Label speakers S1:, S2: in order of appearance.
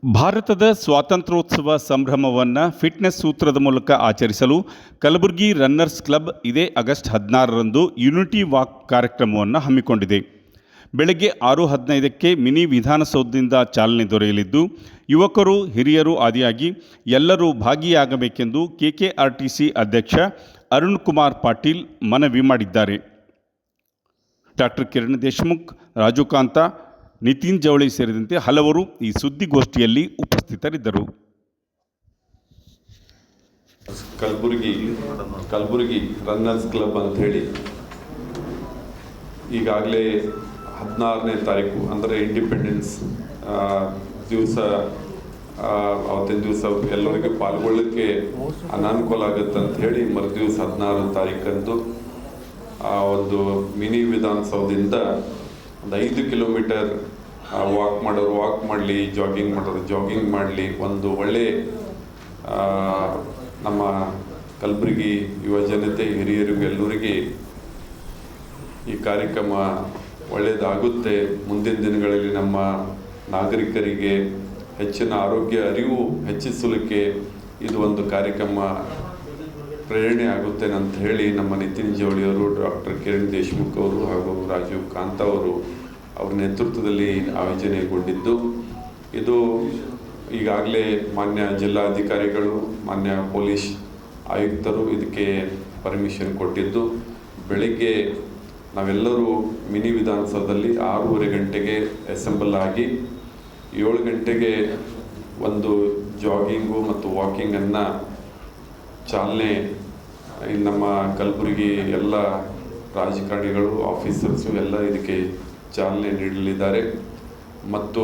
S1: ಭಾರತದ ಸ್ವಾತಂತ್ರ್ಯೋತ್ಸವ ಸಂಭ್ರಮವನ್ನು ಫಿಟ್ನೆಸ್ ಸೂತ್ರದ ಮೂಲಕ ಆಚರಿಸಲು ಕಲಬುರಗಿ ರನ್ನರ್ಸ್ ಕ್ಲಬ್ ಇದೇ ಆಗಸ್ಟ್ 16ರಂದು ಯುನಿಟಿ ವಾಕ್ ಕಾರ್ಯಕ್ರಮವನ್ನು ಹಮ್ಮಿಕೊಂಡಿದೆ. ಬೆಳಗ್ಗೆ 6:15ಕ್ಕೆ ಮಿನಿ ವಿಧಾನಸೌಧದಿಂದ ಚಾಲನೆ ದೊರೆಯಲಿದ್ದು, ಯುವಕರು ಹಿರಿಯರು ಆದಿಯಾಗಿ ಎಲ್ಲರೂ ಭಾಗಿಯಾಗಬೇಕೆಂದು ಕೆಕೆಆರ್ಟಿಸಿ ಅಧ್ಯಕ್ಷ ಅರುಣ್ ಕುಮಾರ್ ಪಾಟೀಲ್ ಮನವಿ ಮಾಡಿದ್ದಾರೆ. ಡಾಕ್ಟರ್ ಕಿರಣ್ ದೇಶಮುಖ್, ರಾಜು ಕಾಂತ, ನಿತಿನ್ ಜವಳಿ ಸೇರಿದಂತೆ ಹಲವರು ಈ ಸುದ್ದಿಗೋಷ್ಠಿಯಲ್ಲಿ ಉಪಸ್ಥಿತರಿದ್ದರು.
S2: ಕಲಬುರಗಿ ರನ್ನರ್ಸ್ ಕ್ಲಬ್ ಅಂತ ಹೇಳಿ ಈಗಾಗಲೇ 16ನೇ ತಾರೀಕು ಅಂದರೆ ಇಂಡಿಪೆಂಡೆನ್ಸ್ ದಿವಸ, ಅವತ್ತಿನ ದಿವಸ ಎಲ್ಲರಿಗೂ ಪಾಲ್ಗೊಳ್ಳೋಕ್ಕೆ ಅನಾನುಕೂಲ ಆಗುತ್ತೆ ಅಂತ ಹೇಳಿ ಮರುದಿವಸ 16ನೇ ತಾರೀಕಂದು ಒಂದು ಮಿನಿ ವಿಧಾನಸೌಧದಿಂದ ಒಂದು 5 ಕಿಲೋಮೀಟರ್ ವಾಕ್ ಮಾಡೋರು ವಾಕ್ ಮಾಡಲಿ, ಜಾಗಿಂಗ್ ಮಾಡೋರು ಜಾಗಿಂಗ್ ಮಾಡಲಿ, ಒಂದು ಒಳ್ಳೆ ನಮ್ಮ ಕಲಬುರಗಿ ಯುವ ಜನತೆ ಹಿರಿಯರಿಗೂ ಎಲ್ಲರಿಗೆ ಈ ಕಾರ್ಯಕ್ರಮ ಒಳ್ಳೆಯದಾಗುತ್ತೆ. ಮುಂದಿನ ದಿನಗಳಲ್ಲಿ ನಮ್ಮ ನಾಗರಿಕರಿಗೆ ಹೆಚ್ಚಿನ ಆರೋಗ್ಯ ಅರಿವು ಹೆಚ್ಚಿಸಲಿಕ್ಕೆ ಇದು ಒಂದು ಕಾರ್ಯಕ್ರಮ ಪ್ರೇರಣೆ ಆಗುತ್ತೆ ಅಂತ ಹೇಳಿ ನಮ್ಮ ನಿತಿನ್ ಜವಳಿಯವರು, ಡಾಕ್ಟರ್ ಕಿರಣ್ ದೇಶಮುಖ್ ಅವರು ಹಾಗೂ ರಾಜೀವ್ ಕಾಂತ ಅವರು ಅವ್ರ ನೇತೃತ್ವದಲ್ಲಿ ಆಯೋಜನೆಗೊಂಡಿದ್ದು, ಇದು ಈಗಾಗಲೇ ಮಾನ್ಯ ಜಿಲ್ಲಾಧಿಕಾರಿಗಳು, ಮಾನ್ಯ ಪೊಲೀಸ್ ಆಯುಕ್ತರು ಇದಕ್ಕೆ ಪರ್ಮಿಷನ್ ಕೊಟ್ಟಿದ್ದು, ಬೆಳಗ್ಗೆ ನಾವೆಲ್ಲರೂ ಮಿನಿ ವಿಧಾನಸೌಧದಲ್ಲಿ 6:30 ಗಂಟೆಗೆ ಅಸೆಂಬಲ್ ಆಗಿ 7 ಗಂಟೆಗೆ ಒಂದು ಜಾಗಿಂಗು ಮತ್ತು ವಾಕಿಂಗನ್ನು ಚಾಲನೆ ನಮ್ಮ ಕಲಬುರಗಿ ಎಲ್ಲ ರಾಜಕಾರಣಿಗಳು, ಆಫೀಸರ್ಸು ಎಲ್ಲ ಇದಕ್ಕೆ ಚಾಲನೆ ನೀಡಲಿದ್ದಾರೆ. ಮತ್ತು